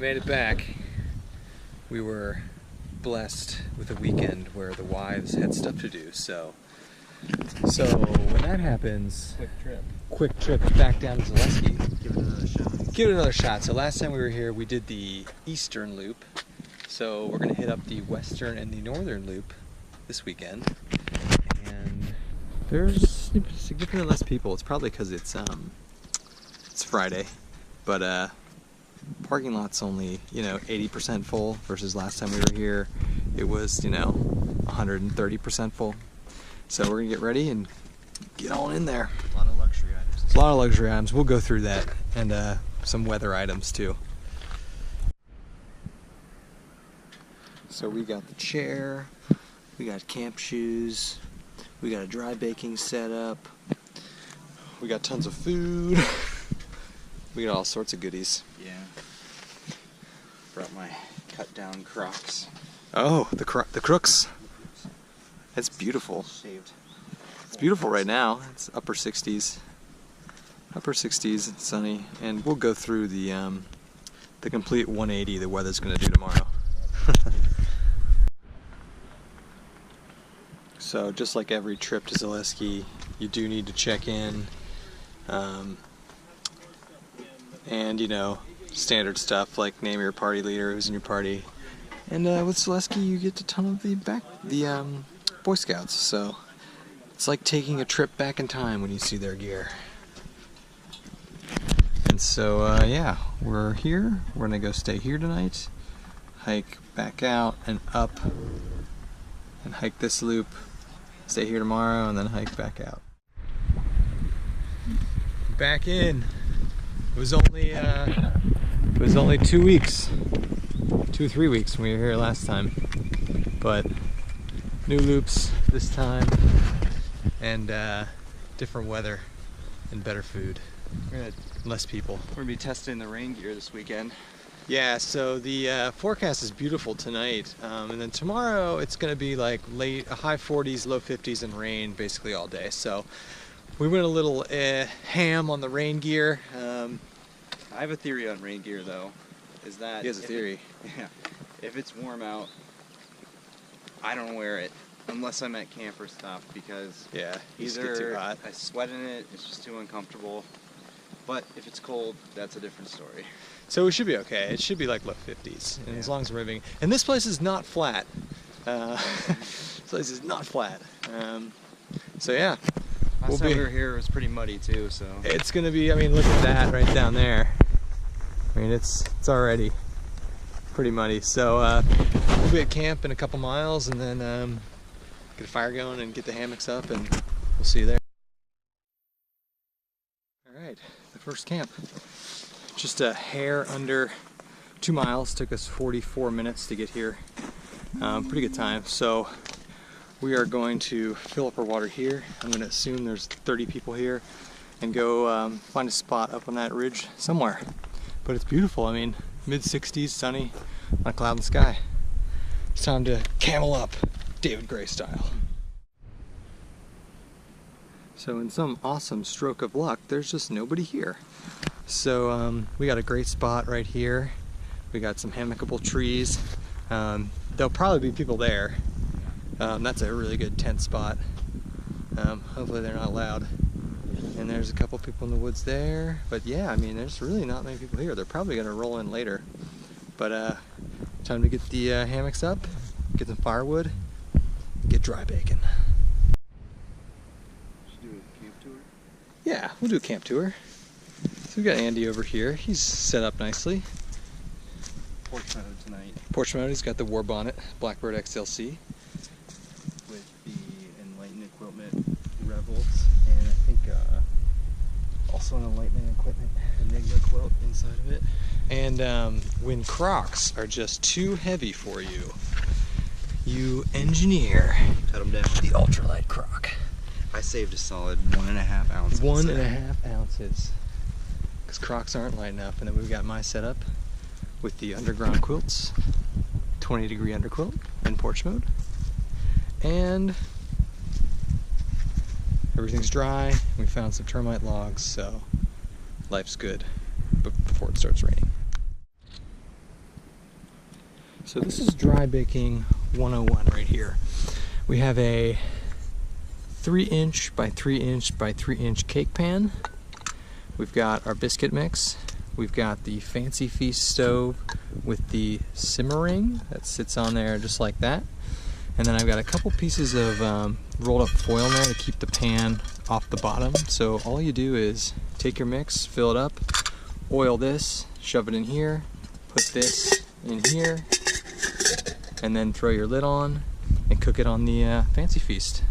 we made it back. We were blessed with a weekend where the wives had stuff to do, so when that happens, quick trip back down to Zaleski. Give it another shot. Give it another shot. So last time we were here, we did the eastern loop. So we're gonna hit up the western and the northern loop this weekend. And there's significantly less people. It's probably because it's Friday, but parking lot's only 80% full versus last time we were here it was 130% full. So we're gonna get ready and get on in there. A lot of luxury items. A lot of luxury items. We'll go through that, and some weather items too. So we got the chair, we got camp shoes, we got a dry baking setup, we got tons of food, we got all sorts of goodies. Yeah. Brought my cut down Crocs. Oh, the Crooks. It's beautiful. Shaved. It's beautiful right now. It's upper 60s. Upper 60s, it's sunny, and we'll go through the complete 180 the weather's going to do tomorrow. So just like every trip to Zaleski, you do need to check in, and standard stuff like name your party leader, who's in your party. And with Zaleski, you get a ton of the Boy Scouts, so it's like taking a trip back in time when you see their gear. And so yeah, we're here. We're gonna go stay here tonight, hike back out and up, and hike this loop, stay here tomorrow, and then hike back out. Back in. It was only 2 weeks, 2 or 3 weeks when we were here last time, but new loops this time, and different weather and better food. Less people. We're gonna be testing the rain gear this weekend. Yeah, so the forecast is beautiful tonight, and then tomorrow it's going to be like high 40s, low 50s, and rain basically all day. So we went a little ham on the rain gear. I have a theory on rain gear though. Is that He has a theory. If it's warm out, I don't wear it unless I'm at camp or stuff, because Yeah, you just get either too hot. I sweat in it, it's just too uncomfortable. But if it's cold, that's a different story. So we should be okay. It should be like low 50s, and as long as we're moving. And this place is not flat. This place is not flat. So yeah, Last time we were here, it was pretty muddy too. So it's gonna be. I mean, look at that right down there. I mean, it's already pretty muddy. So we'll be at camp in a couple miles, and then get a fire going and get the hammocks up, and we'll see you there. All right, the first camp. Just a hair under 2 miles. Took us 44 minutes to get here. Pretty good time. So we are going to fill up our water here. I'm going to assume there's 30 people here, and go find a spot up on that ridge somewhere. But it's beautiful. I mean, mid-60s, sunny, not a cloud in the sky. It's time to camel up, David Gray style. So in some awesome stroke of luck, there's just nobody here. So we got a great spot right here. We got some hammockable trees. There'll probably be people there. That's a really good tent spot. Hopefully they're not loud. And there's a couple people in the woods there. But yeah, I mean, there's really not many people here. They're probably gonna roll in later. But time to get the hammocks up, get some firewood, get dry bacon. should do a camp tour. Yeah, we'll do a camp tour. So we got Andy over here. He's set up nicely. Porch mode tonight Porch mode. He's got the war bonnet, Blackbird XLC. with the Enlighten equipment, Rebels, and I think also an Enlighten equipment Enigma quilt inside of it. And when Crocs are just too heavy for you, you engineer Cut them down. the ultralight Croc. I saved a solid 1.5 ounces. 1.5 ounces. Because Crocs aren't light enough. And then we've got my setup with the underground quilts, 20-degree underquilt in porch mode. And everything's dry. We found some termite logs, so life's good before it starts raining. So this is dry baking 101 right here. We have a 3-inch by 3-inch by 3-inch cake pan. We've got our biscuit mix. We've got the Fancy Feast stove with the simmering that sits on there just like that. And then I've got a couple pieces of rolled up foil in there to keep the pan off the bottom. So all you do is take your mix, fill it up, oil this, shove it in here, put this in here, and then throw your lid on and cook it on the Fancy Feast.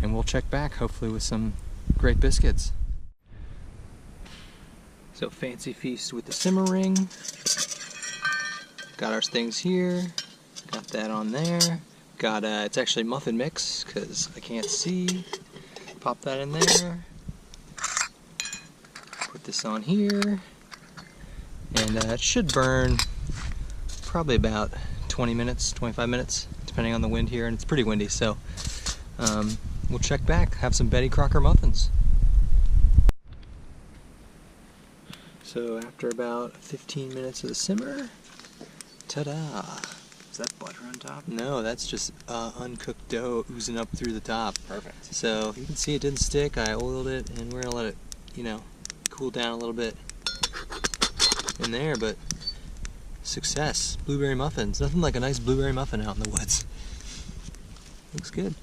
And we'll check back hopefully with some great biscuits. So Fancy Feast with the simmering. Got our things here. Got that on there. Got it's actually muffin mix because I can't see. Pop that in there. Put this on here. And it should burn probably about 20 minutes, 25 minutes, depending on the wind here. And it's pretty windy, so we'll check back, have some Betty Crocker muffins. So after about 15 minutes of the simmer, ta-da! Is that butter on top? No, that's just uncooked dough oozing up through the top. Perfect. So you can see it didn't stick. I oiled it, and we're gonna let it, cool down a little bit in there. But success, blueberry muffins. Nothing like a nice blueberry muffin out in the woods. Looks good.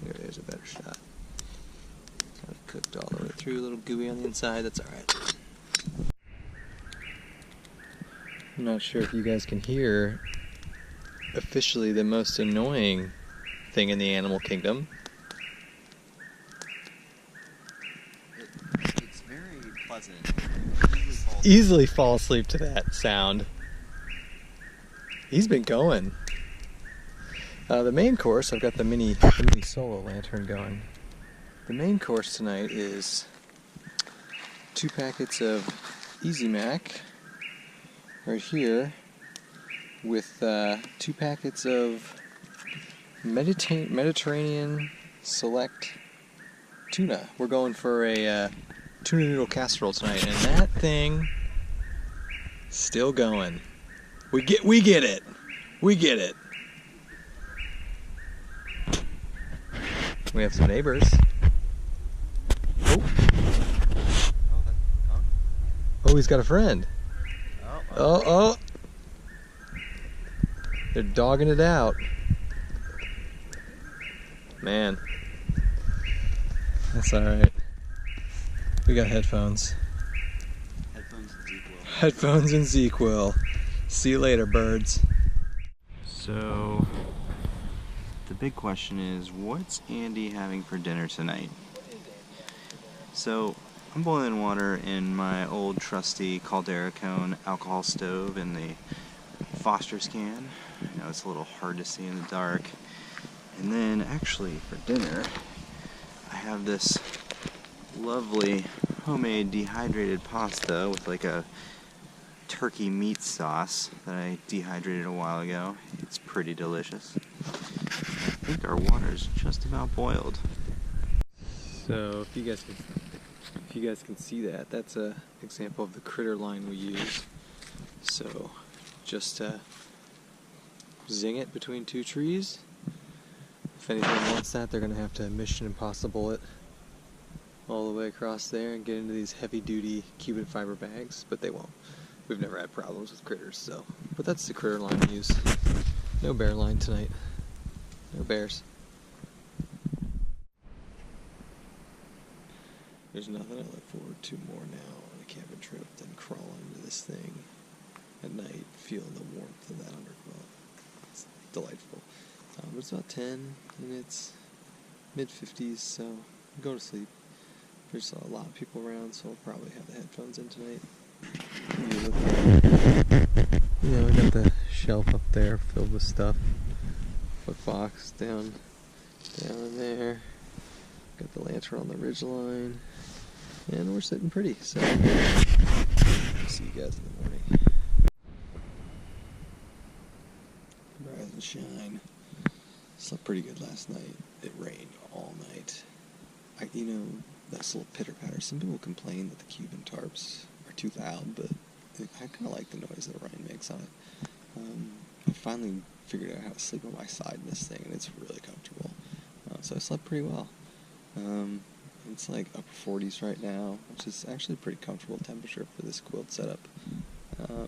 There's a better shot. Kind of cooked all the way through, a little gooey on the inside. That's all right. I'm not sure if you guys can hear officially the most annoying thing in the animal kingdom. It's very pleasant. Easily fall asleep to that sound. He's been going. The main course, I've got the mini solo lantern going. The main course tonight is 2 packets of Easy Mac right here, with 2 packets of Mediterranean Select tuna. We're going for a tuna noodle casserole tonight, and that thing still going. We get it. We get it. We have some neighbors. Oh, he's got a friend. Oh. They're dogging it out. Man. That's alright. We got headphones. Headphones and ZQL. See you later, birds. So, the big question is, what's Andy having for dinner tonight? So, I'm boiling water in my old trusty Caldera Cone alcohol stove in the Foster's can. I know it's a little hard to see in the dark. And then, actually, for dinner, I have this lovely homemade dehydrated pasta with like a turkey meat sauce that I dehydrated a while ago. It's pretty delicious. I think our water is just about boiled. So if you guys can see that, that's a example of the critter line we use. So just zing it between 2 trees. If anyone wants that, they're gonna have to Mission Impossible it all the way across there and get into these heavy-duty Cuban fiber bags, but they won't. We've never had problems with critters, so. But that's the critter line we use. No bear line tonight. No bears. There's nothing I look forward to more now on a camping trip than crawling into this thing at night, feeling the warmth of that underquilt. It's delightful. But it's about 10, and it's mid-50s, so I'm going to sleep. There's a lot of people around, so I'll probably have the headphones in tonight. We got the shelf up there filled with stuff. Foot box down in there. Got the lantern on the ridge line. And we're sitting pretty, so see you guys in the morning. Rise and shine. Slept pretty good last night. It rained all night. That's a little pitter-patter. Some people complain that the Cuban tarps are too loud, but I kind of like the noise that rain makes on it. I finally figured out how to sleep on my side in this thing, and it's really comfortable. So I slept pretty well. It's like upper 40s right now, which is actually a pretty comfortable temperature for this quilt setup. So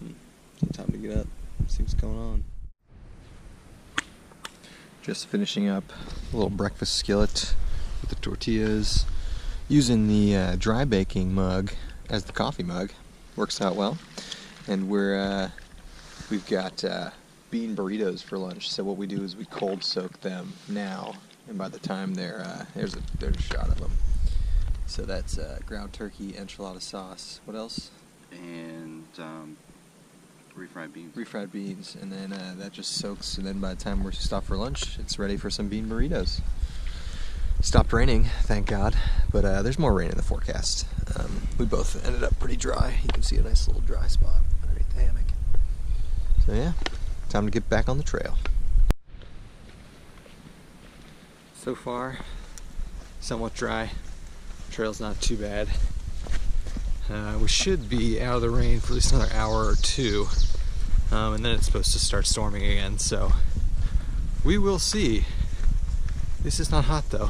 time to get up, see what's going on. Just finishing up a little breakfast skillet with the tortillas, using the dry baking mug as the coffee mug. Works out well. And we've got bean burritos for lunch. So what we do is we cold soak them now, and by the time there's a shot of them. So that's ground turkey, enchilada sauce. What else? And refried beans. Refried beans, and then that just soaks, and then by the time we stop for lunch, it's ready for some bean burritos. Stopped raining, thank God, but there's more rain in the forecast. We both ended up pretty dry. You can see a nice little dry spot underneath the hammock. So yeah, time to get back on the trail. So far, somewhat dry. Trail's not too bad. We should be out of the rain for at least another hour or two, and then it's supposed to start storming again, so we will see. This is not hot though.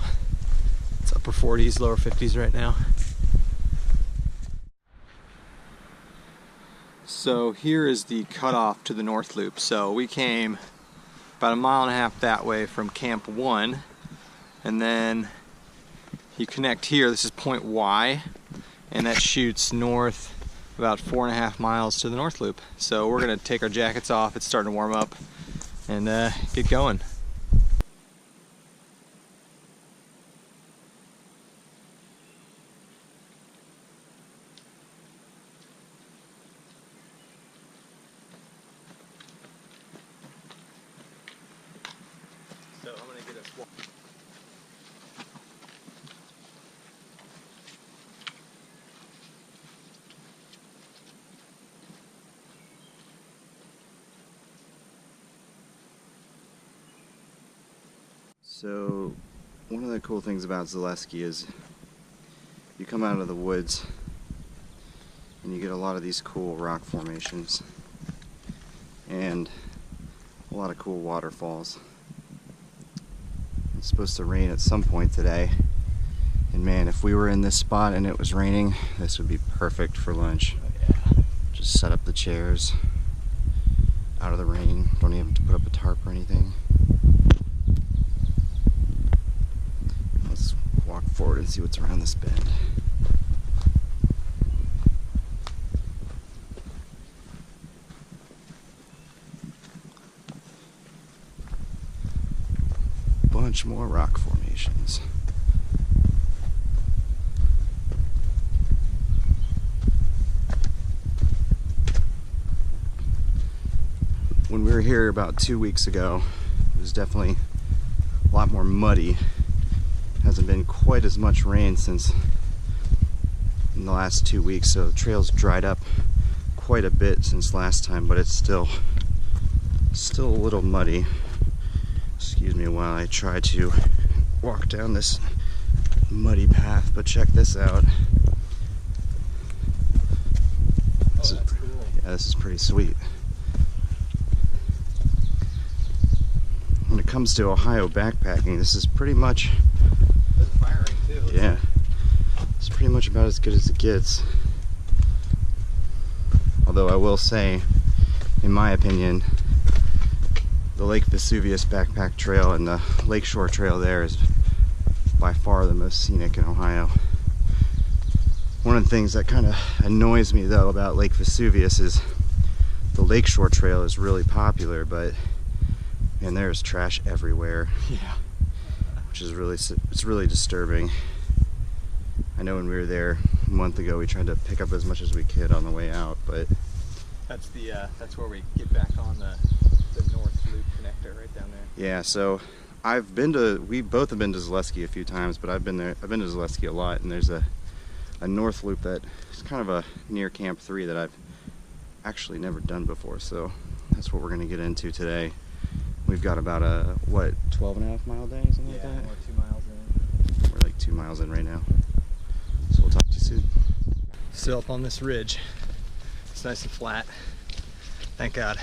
It's upper 40s, lower 50s right now. So here is the cutoff to the North Loop. So we came about 1.5 miles that way from Camp 1, and then you connect here. This is point Y, and that shoots north about 4.5 miles to the North Loop. So we're gonna take our jackets off. It's starting to warm up, and get going. So I'm gonna get us. So, one of the cool things about Zaleski is you come out of the woods and you get a lot of these cool rock formations and a lot of cool waterfalls. It's supposed to rain at some point today, and man, if we were in this spot and it was raining, this would be perfect for lunch. Oh, yeah. Just set up the chairs out of the rain, don't even have to put up a tarp or anything. Let's walk forward and see what's around this bend. Bunch more rock formations. When we were here about 2 weeks ago, it was definitely a lot more muddy. Hasn't been quite as much rain since in the last 2 weeks, so the trail's dried up quite a bit since last time, but it's still a little muddy. Excuse me while I try to walk down this muddy path, but check this out. Oh, that's cool. Yeah, this is pretty sweet. When it comes to Ohio backpacking, this is pretty much, That's firing too. yeah, it's pretty much about as good as it gets. Although I will say, in my opinion, the Lake Vesuvius backpack trail and the Lakeshore trail there is by far the most scenic in Ohio. One of the things that kind of annoys me though about Lake Vesuvius is the Lakeshore trail is really popular, but man, there's trash everywhere. Yeah. Which is really disturbing. I know when we were there a month ago, we tried to pick up as much as we could on the way out, but That's where we get back on the North Loop connector right down there. yeah. So we both have been to Zaleski a few times, but I've been to Zaleski a lot, and there's a North Loop that is kind of a near Camp 3 that I've actually never done before. So that's what we're gonna get into today. We've got about a 12.5 mile day, something like that. We're 2 miles in. We're like 2 miles in right now. So we'll talk to you soon. Still up on this ridge. It's nice and flat. Thank God.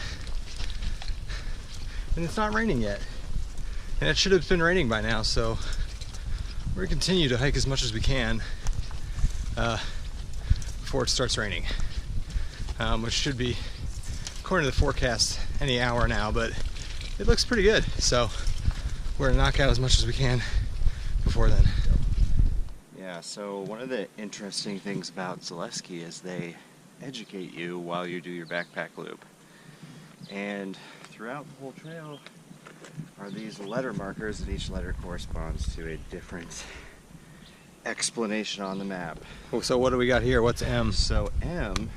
and it's not raining yet. And it should have been raining by now, so we're gonna continue to hike as much as we can before it starts raining, which should be, according to the forecast, any hour now, but it looks pretty good. So we're gonna knock out as much as we can before then. Yeah, so one of the interesting things about Zaleski is they educate you while you do your backpack loop. And throughout the whole trail are these letter markers, and each letter corresponds to a different explanation on the map. Oh, so what do we got here? What's M? So M,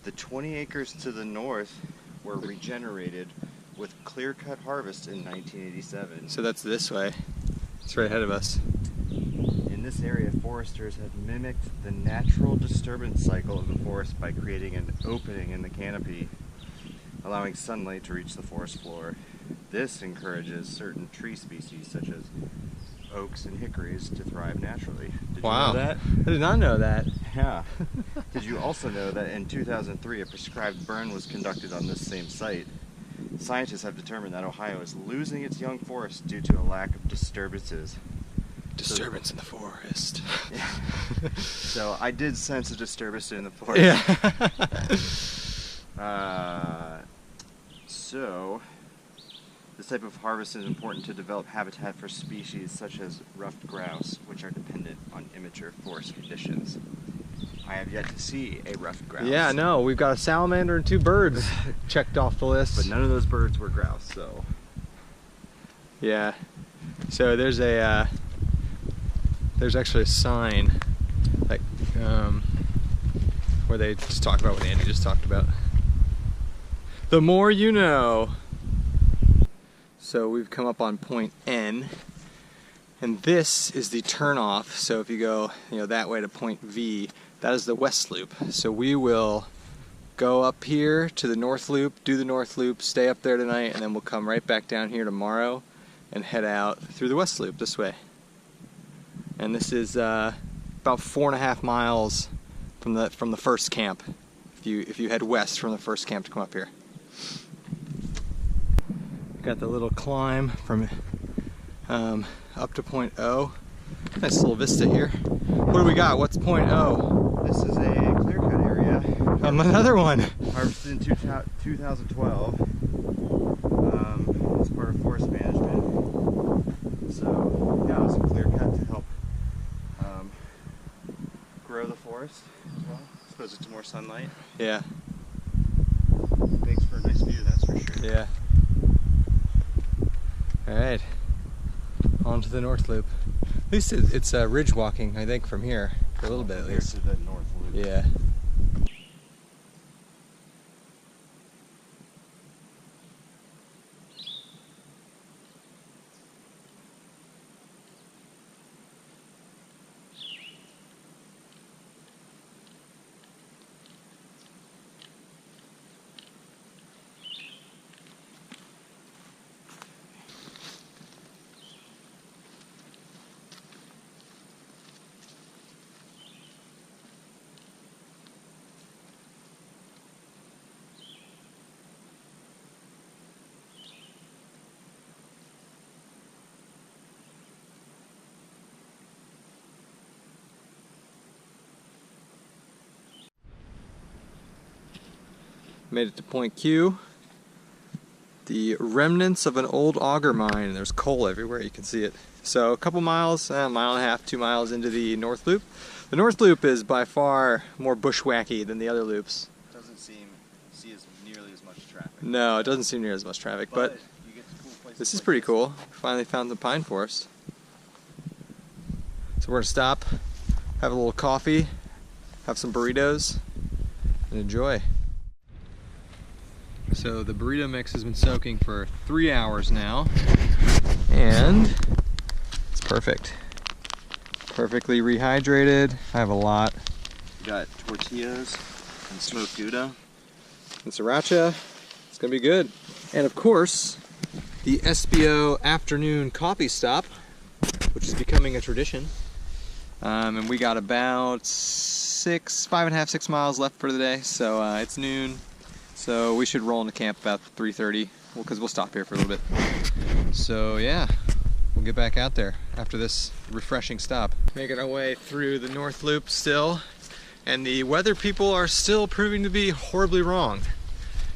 the 20 acres to the north were regenerated with clear-cut harvest in 1987. So that's this way. It's right ahead of us. In this area, foresters have mimicked the natural disturbance cycle of the forest by creating an opening in the canopy, allowing sunlight to reach the forest floor. This encourages certain tree species, such as oaks and hickories, to thrive naturally. Did you know that? I did not know that. Yeah. Did you also know that in 2003 a prescribed burn was conducted on this same site? Scientists have determined that Ohio is losing its young forest due to a lack of disturbances. Disturbance in the forest. Yeah. So I did sense a disturbance in the forest. Yeah. So this type of harvest is important to develop habitat for species such as ruffed grouse, which are dependent on immature forest conditions. I have yet to see a ruffed grouse. Yeah, no, we've got a salamander and 2 birds checked off the list. But none of those birds were grouse, so. Yeah. So there's a there's actually a sign, like, where they just talk about what Andy just talked about. The more you know. So we've come up on point N, and this is the turnoff. So if you go, that way to point V, that is the west loop. So we will go up here to the north loop, do the north loop, stay up there tonight, and then we'll come right back down here tomorrow and head out through the west loop this way. And this is about 4.5 miles from the first camp, if you head west from the first camp to come up here. Got the little climb from up to point O. Nice little vista here. What do we got? What's point O? This is a clear-cut area. Another one. Harvested in 2012. As part of forest management. So yeah, it was a clear cut to help grow the forest as well. Expose it to more sunlight. Yeah. Makes for a nice view, that's for sure. Yeah. Alright. On to the north loop. At least it's ridge walking, I think, from here. For a little bit at least. To the north loop. Yeah. Made it to point Q. The remnants of an old auger mine. There's coal everywhere, you can see it. So a couple miles, a mile and a half, 2 miles into the north loop. The north loop is by far more bushwhacky than the other loops. Doesn't see as nearly as much traffic. No, it doesn't seem near as much traffic, but you get to cool places this is like pretty this. cool. Finally found the pine forest. So we're gonna stop, have a little coffee, have some burritos, and enjoy. So the burrito mix has been soaking for 3 hours now, and it's perfect. Perfectly rehydrated. I have a lot. We got tortillas and smoked Gouda. And sriracha. It's gonna be good. And of course, the SBO afternoon coffee stop, which is becoming a tradition. And we got about 5.5, 6 miles left for the day. So it's noon. So we should roll into camp about 3:30, because we'll stop here for a little bit. So yeah, we'll get back out there after this refreshing stop. Making our way through the North Loop still, and the weather people are still proving to be horribly wrong,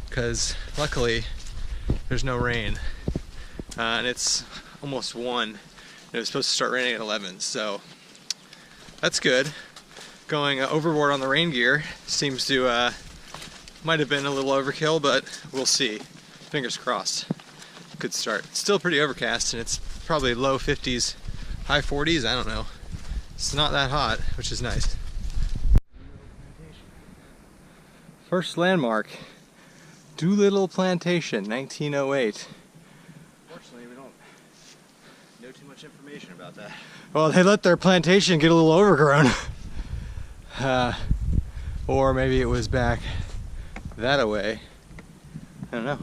because luckily there's no rain, and it's almost 1. It was supposed to start raining at 11, so that's good. Going overboard on the rain gear seems to might have been a little overkill, but we'll see. Fingers crossed. Good start. It's still pretty overcast, and it's probably low 50s, high 40s, I don't know. It's not that hot, which is nice. First landmark, Doolittle Plantation, 1908. Fortunately, we don't know too much information about that. Well, they let their plantation get a little overgrown. Or maybe it was back that away. I don't know.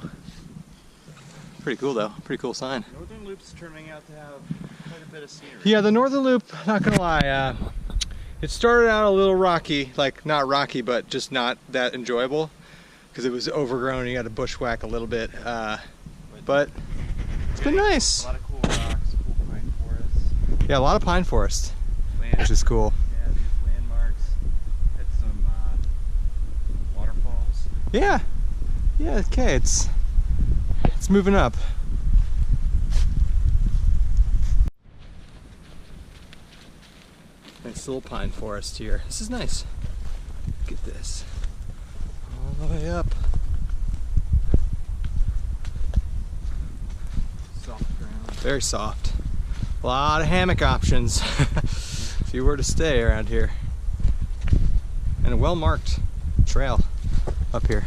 Pretty cool though. Pretty cool sign. Northern Loop's turning out to have quite a bit of scenery. Yeah, the Northern Loop, not gonna lie, it started out a little rocky, like not rocky, but just not that enjoyable, because it was overgrown and you had to bushwhack a little bit. But it's been nice. A lot of cool rocks, cool pine forests. Yeah, a lot of pine forest, which is cool. Yeah, these landmarks had some waterfalls. Yeah, yeah, okay, it's moving up. Nice little pine forest here. This is nice. Look at this. All the way up. Soft ground. Very soft. A lot of hammock options if you were to stay around here. And a well-marked trail up here.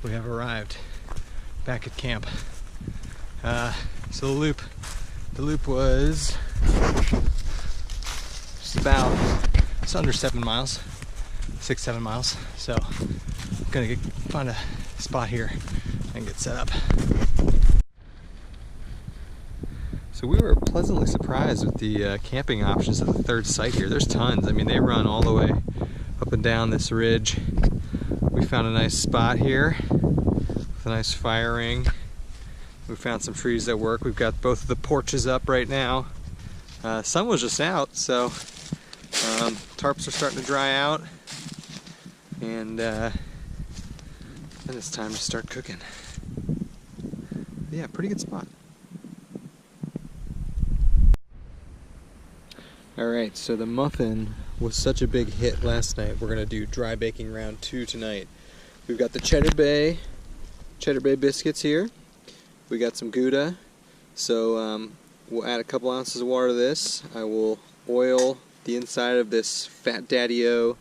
We have arrived back at camp. So the loop was just about, it's under 7 miles, 6-7 miles. So I'm gonna find a spot here and get set up. So we were pleasantly surprised with the camping options at the third site here. There's tons. I mean, they run all the way up and down this ridge. We found a nice spot here with a nice fire ring. We found some trees that work. We've got both of the porches up right now. Sun was just out, so tarps are starting to dry out, and then it's time to start cooking. But yeah, pretty good spot. Alright, so the muffin was such a big hit last night. We're gonna do dry baking round 2 tonight. We've got the Cheddar Bay biscuits here. We got some Gouda. So we'll add a couple ounces of water to this. I will oil the inside of this Fat Daddy-O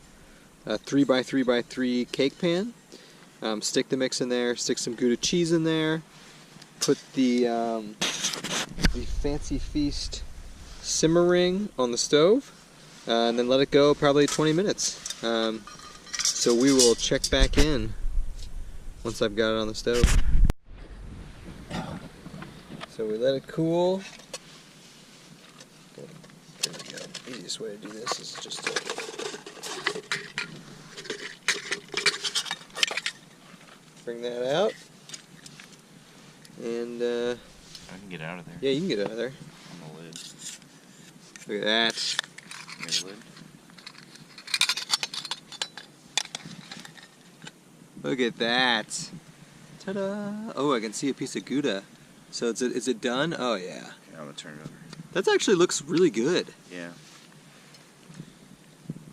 3x3x3 cake pan. Stick the mix in there, stick some Gouda cheese in there, put the Fancy Feast simmering on the stove, and then let it go probably 20 minutes. So we will check back in once I've got it on the stove. So we let it cool. There we go. Easiest way to do this is just to bring that out. And I can get out of there. yeah, you can get out of there. On the lid. Look at that. There's the lid. Look at that. Ta-da! Oh, I can see a piece of Gouda. So is it done? Oh yeah. Okay, I'm gonna turn it over. That actually looks really good. Yeah.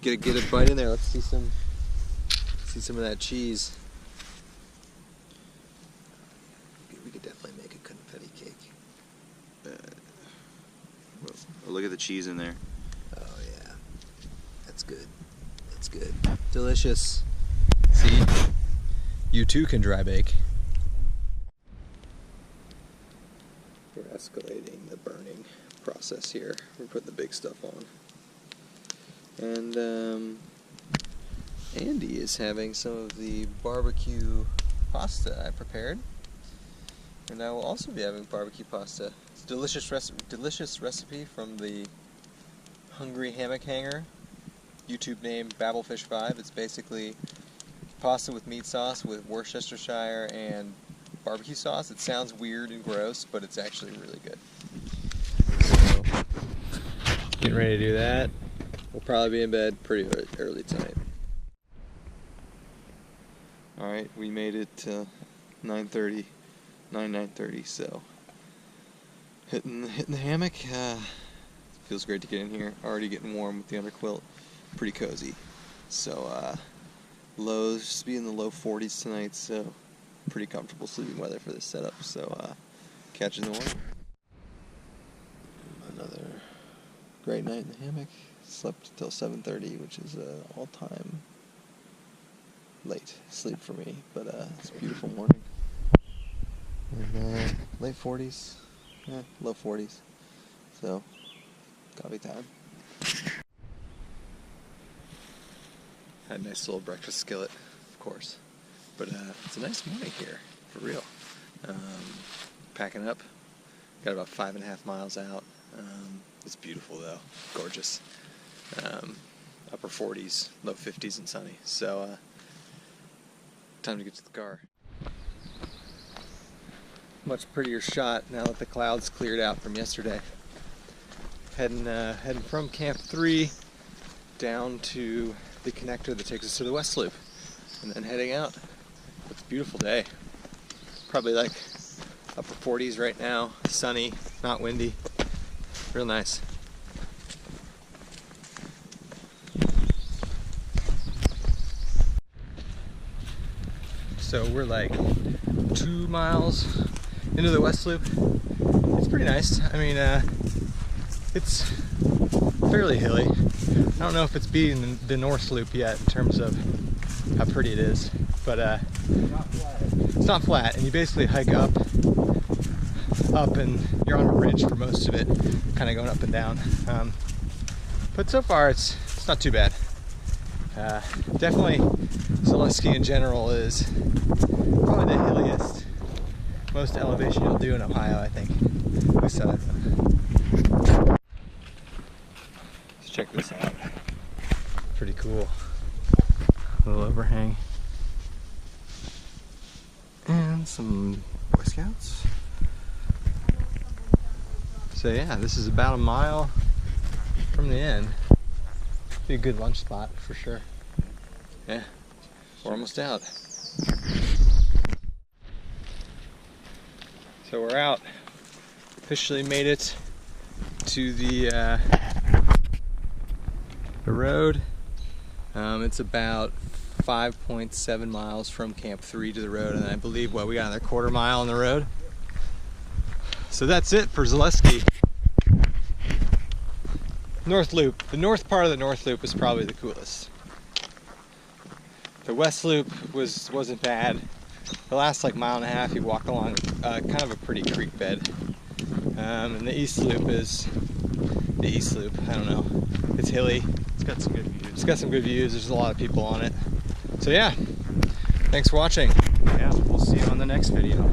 Get a bite in there. Let's see some of that cheese. We could definitely make a confetti cake. Oh, look at the cheese in there. Oh yeah, that's good. That's good. Delicious. See, you too can dry bake. We're escalating the burning process here. We're putting the big stuff on. And Andy is having some of the barbecue pasta I prepared. And I will also be having barbecue pasta. It's a delicious recipe from the Hungry Hammock Hanger. YouTube name Babelfish5. It's basically pasta with meat sauce with Worcestershire and barbecue sauce. It sounds weird and gross, but it's actually really good. So, getting ready to do that. We'll probably be in bed pretty early tonight. Alright, we made it to 9:30, so hitting the hammock. Feels great to get in here. Already getting warm with the underquilt. Pretty cozy. So lows just be in the low 40s tonight, so pretty comfortable sleeping weather for this setup. So catch you in the morning. Another great night in the hammock. Slept till 7:30, which is all-time late sleep for me, but it's a beautiful morning. And late 40s, low 40s. So coffee time. Had a nice little breakfast skillet, of course, but it's a nice morning here, for real. Packing up, got about 5.5 miles out. It's beautiful though, gorgeous. Upper 40s, low 50s and sunny, so time to get to the car. Much prettier shot now that the clouds cleared out from yesterday. Heading from Camp 3 down to the connector that takes us to the West Loop, and then heading out. It's a beautiful day. Probably like upper 40s right now, sunny, not windy, real nice. So we're like 2 miles into the West Loop. It's pretty nice. I mean, it's fairly hilly. I don't know if it's beating the North Loop yet in terms of how pretty it is, but it's not flat, and you basically hike up, and you're on a ridge for most of it, kind of going up and down. But so far, it's not too bad. Definitely, Zaleski in general is probably the hilliest, most elevation you'll do in Ohio, I think. At least that I've done. Let's check this out. Pretty cool. Little overhang. And some Boy Scouts. So yeah, this is about a mile from the end. Be a good lunch spot for sure. Yeah, we're almost out. So we're out. Officially made it to the road. It's about 5.7 miles from Camp 3 to the road, and I believe we got another 1/4 mile on the road. So that's it for Zaleski. North Loop. The north part of the North Loop was probably the coolest. The West Loop wasn't bad. The last like 1.5 miles you walk along kind of a pretty creek bed. And the East Loop is the East Loop. I don't know. It's hilly. It's got some good views. It's got some good views. There's a lot of people on it. So yeah, thanks for watching. Yeah, we'll see you on the next video.